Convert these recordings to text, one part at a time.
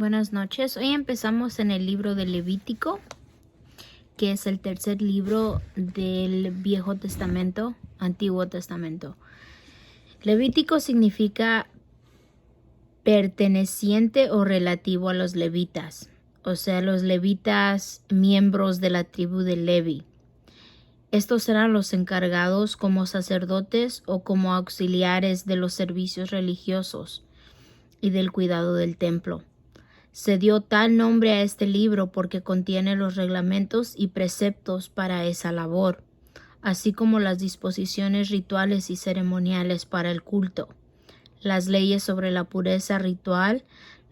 Buenas noches. Hoy empezamos en el libro de Levítico, que es el tercer libro del Viejo Testamento, Antiguo Testamento. Levítico significa perteneciente o relativo a los levitas, o sea, los levitas miembros de la tribu de Levi. Estos eran los encargados como sacerdotes o como auxiliares de los servicios religiosos y del cuidado del templo. Se dio tal nombre a este libro porque contiene los reglamentos y preceptos para esa labor, así como las disposiciones rituales y ceremoniales para el culto, las leyes sobre la pureza ritual,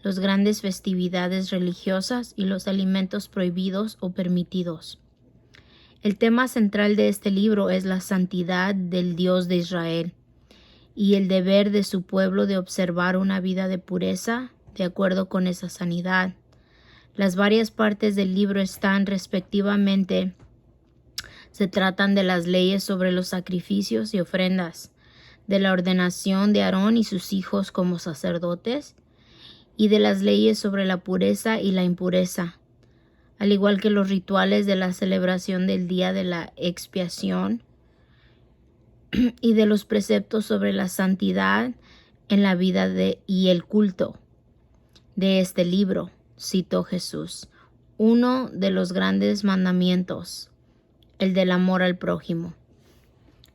las grandes festividades religiosas y los alimentos prohibidos o permitidos. El tema central de este libro es la santidad del Dios de Israel y el deber de su pueblo de observar una vida de pureza de acuerdo con esa sanidad. Las varias partes del libro están respectivamente, se tratan de las leyes sobre los sacrificios y ofrendas, de la ordenación de Aarón y sus hijos como sacerdotes, y de las leyes sobre la pureza y la impureza, al igual que los rituales de la celebración del día de la expiación y de los preceptos sobre la santidad en la vida y el culto. De este libro, citó Jesús, uno de los grandes mandamientos, el del amor al prójimo.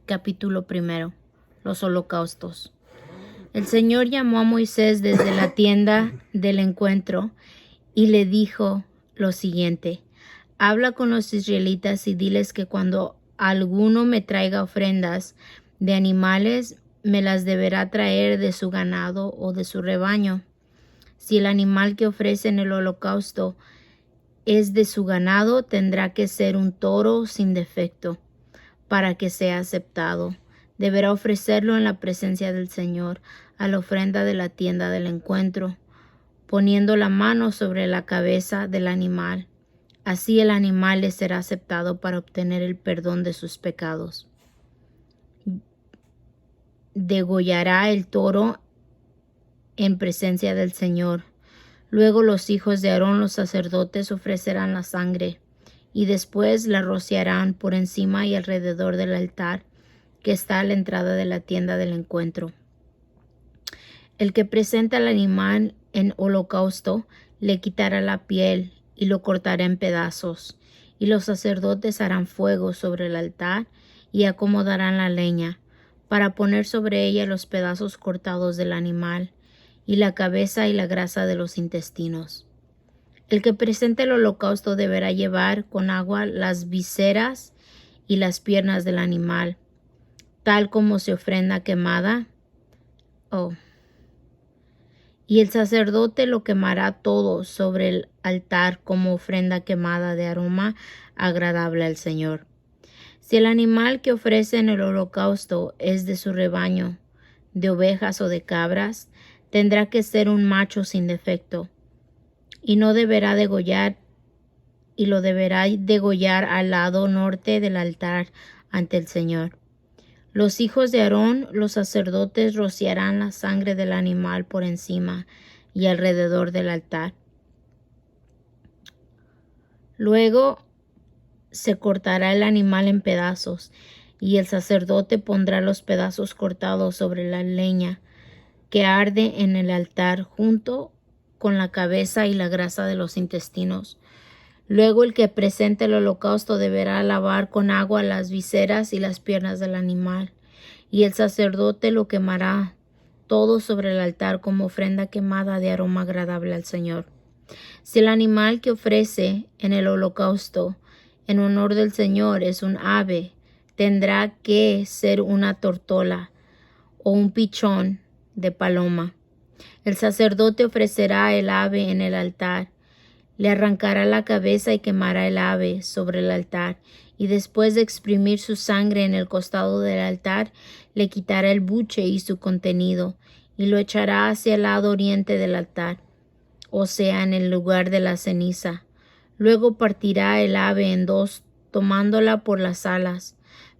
Capítulo 1. Los holocaustos. El Señor llamó a Moisés desde la tienda del encuentro y le dijo lo siguiente: habla con los israelitas y diles que cuando alguno me traiga ofrendas de animales, me las deberá traer de su ganado o de su rebaño. Si el animal que ofrece en el holocausto es de su ganado, tendrá que ser un toro sin defecto para que sea aceptado. Deberá ofrecerlo en la presencia del Señor a la ofrenda de la tienda del encuentro, poniendo la mano sobre la cabeza del animal. Así el animal le será aceptado para obtener el perdón de sus pecados. Degollará el toro en presencia del Señor. Luego los hijos de Aarón, los sacerdotes, ofrecerán la sangre y después la rociarán por encima y alrededor del altar que está a la entrada de la tienda del encuentro. El que presenta al animal en holocausto le quitará la piel y lo cortará en pedazos, y los sacerdotes harán fuego sobre el altar y acomodarán la leña para poner sobre ella los pedazos cortados del animal y la cabeza y la grasa de los intestinos. El que presente el holocausto deberá llevar con agua las vísceras y las piernas del animal, tal como se ofrenda quemada. Y el sacerdote lo quemará todo sobre el altar como ofrenda quemada de aroma agradable al Señor. Si el animal que ofrece en el holocausto es de su rebaño, de ovejas o de cabras, tendrá que ser un macho sin defecto, y lo deberá degollar al lado norte del altar ante el Señor. Los hijos de Aarón, los sacerdotes, rociarán la sangre del animal por encima y alrededor del altar. Luego se cortará el animal en pedazos, y el sacerdote pondrá los pedazos cortados sobre la leña que arde en el altar junto con la cabeza y la grasa de los intestinos. Luego el que presente el holocausto deberá lavar con agua las vísceras y las piernas del animal, y el sacerdote lo quemará todo sobre el altar como ofrenda quemada de aroma agradable al Señor. Si el animal que ofrece en el holocausto en honor del Señor es un ave, tendrá que ser una tortola o un pichón de paloma. El sacerdote ofrecerá el ave en el altar, le arrancará la cabeza y quemará el ave sobre el altar, y después de exprimir su sangre en el costado del altar, le quitará el buche y su contenido, y lo echará hacia el lado oriente del altar, o sea, en el lugar de la ceniza. Luego partirá el ave en dos, tomándola por las alas,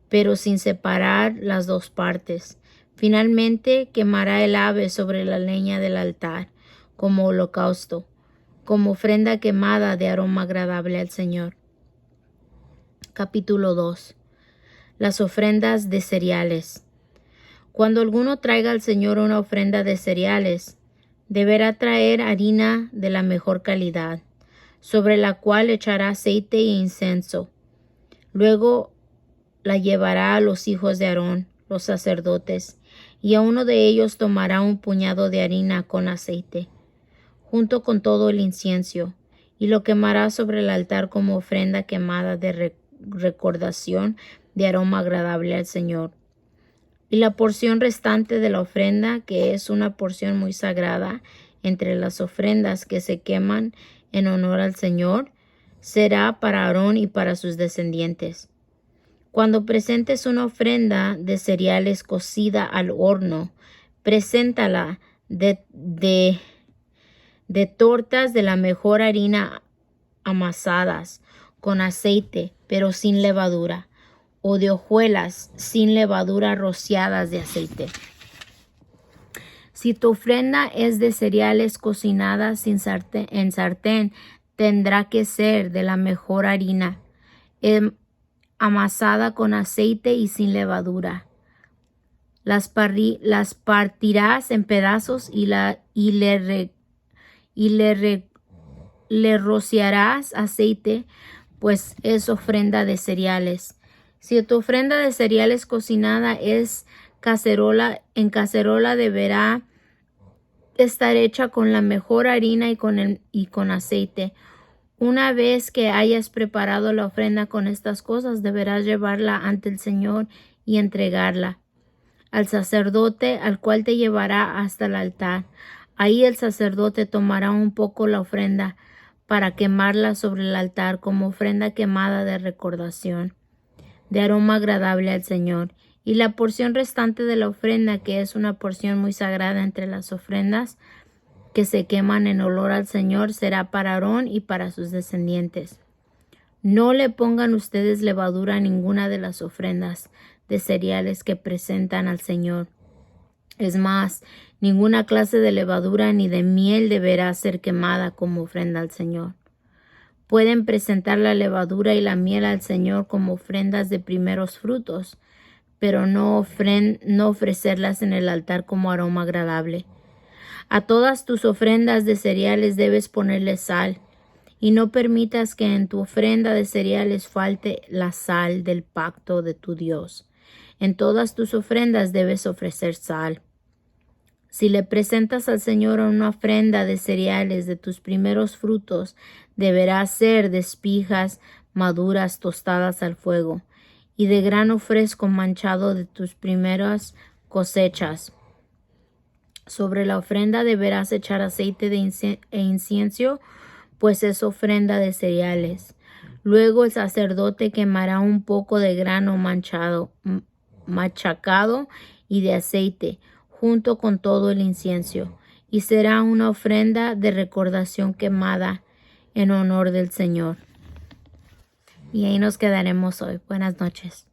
pero sin separar las dos partes. Finalmente quemará el ave sobre la leña del altar como holocausto. como ofrenda quemada de aroma agradable al Señor. Capítulo 2. Las ofrendas de cereales. Cuando alguno traiga al Señor una ofrenda de cereales, deberá traer harina de la mejor calidad, sobre la cual echará aceite e incienso. Luego la llevará a los hijos de Aarón, los sacerdotes, y a uno de ellos tomará un puñado de harina con aceite, junto con todo el incienso, y lo quemará sobre el altar como ofrenda quemada de recordación de aroma agradable al Señor. Y la porción restante de la ofrenda, que es una porción muy sagrada entre las ofrendas que se queman en honor al Señor, será para Aarón y para sus descendientes. Cuando presentes una ofrenda de cereales cocida al horno, preséntala de tortas de la mejor harina amasadas con aceite, pero sin levadura, o de hojuelas sin levadura rociadas de aceite. Si tu ofrenda es de cereales cocinadas en sartén, tendrá que ser de la mejor harina, amasada con aceite y sin levadura. Las partirás en pedazos y le rociarás aceite, pues es ofrenda de cereales. Si tu ofrenda de cereales cocinada es en cacerola deberá estar hecha con la mejor harina y con aceite. Una vez que hayas preparado la ofrenda con estas cosas, deberás llevarla ante el Señor y entregarla al sacerdote, al cual te llevará hasta el altar. Ahí el sacerdote tomará un poco la ofrenda para quemarla sobre el altar como ofrenda quemada de recordación, de aroma agradable al Señor. Y la porción restante de la ofrenda, que es una porción muy sagrada entre las ofrendas que se queman en olor al Señor, será para Aarón y para sus descendientes. No le pongan ustedes levadura a ninguna de las ofrendas de cereales que presentan al Señor. Es más, ninguna clase de levadura ni de miel deberá ser quemada como ofrenda al Señor. Pueden presentar la levadura y la miel al Señor como ofrendas de primeros frutos, pero no ofrecerlas en el altar como aroma agradable. A todas tus ofrendas de cereales debes ponerle sal, y no permitas que en tu ofrenda de cereales falte la sal del pacto de tu Dios. En todas tus ofrendas debes ofrecer sal. Si le presentas al Señor una ofrenda de cereales de tus primeros frutos, deberá ser de espigas maduras tostadas al fuego, y de grano fresco manchado de tus primeras cosechas. Sobre la ofrenda deberás echar aceite e incienso, pues es ofrenda de cereales. Luego el sacerdote quemará un poco de grano machacado y de aceite, junto con todo el incienso, y será una ofrenda de recordación quemada en honor del Señor. Y ahí nos quedaremos hoy. Buenas noches.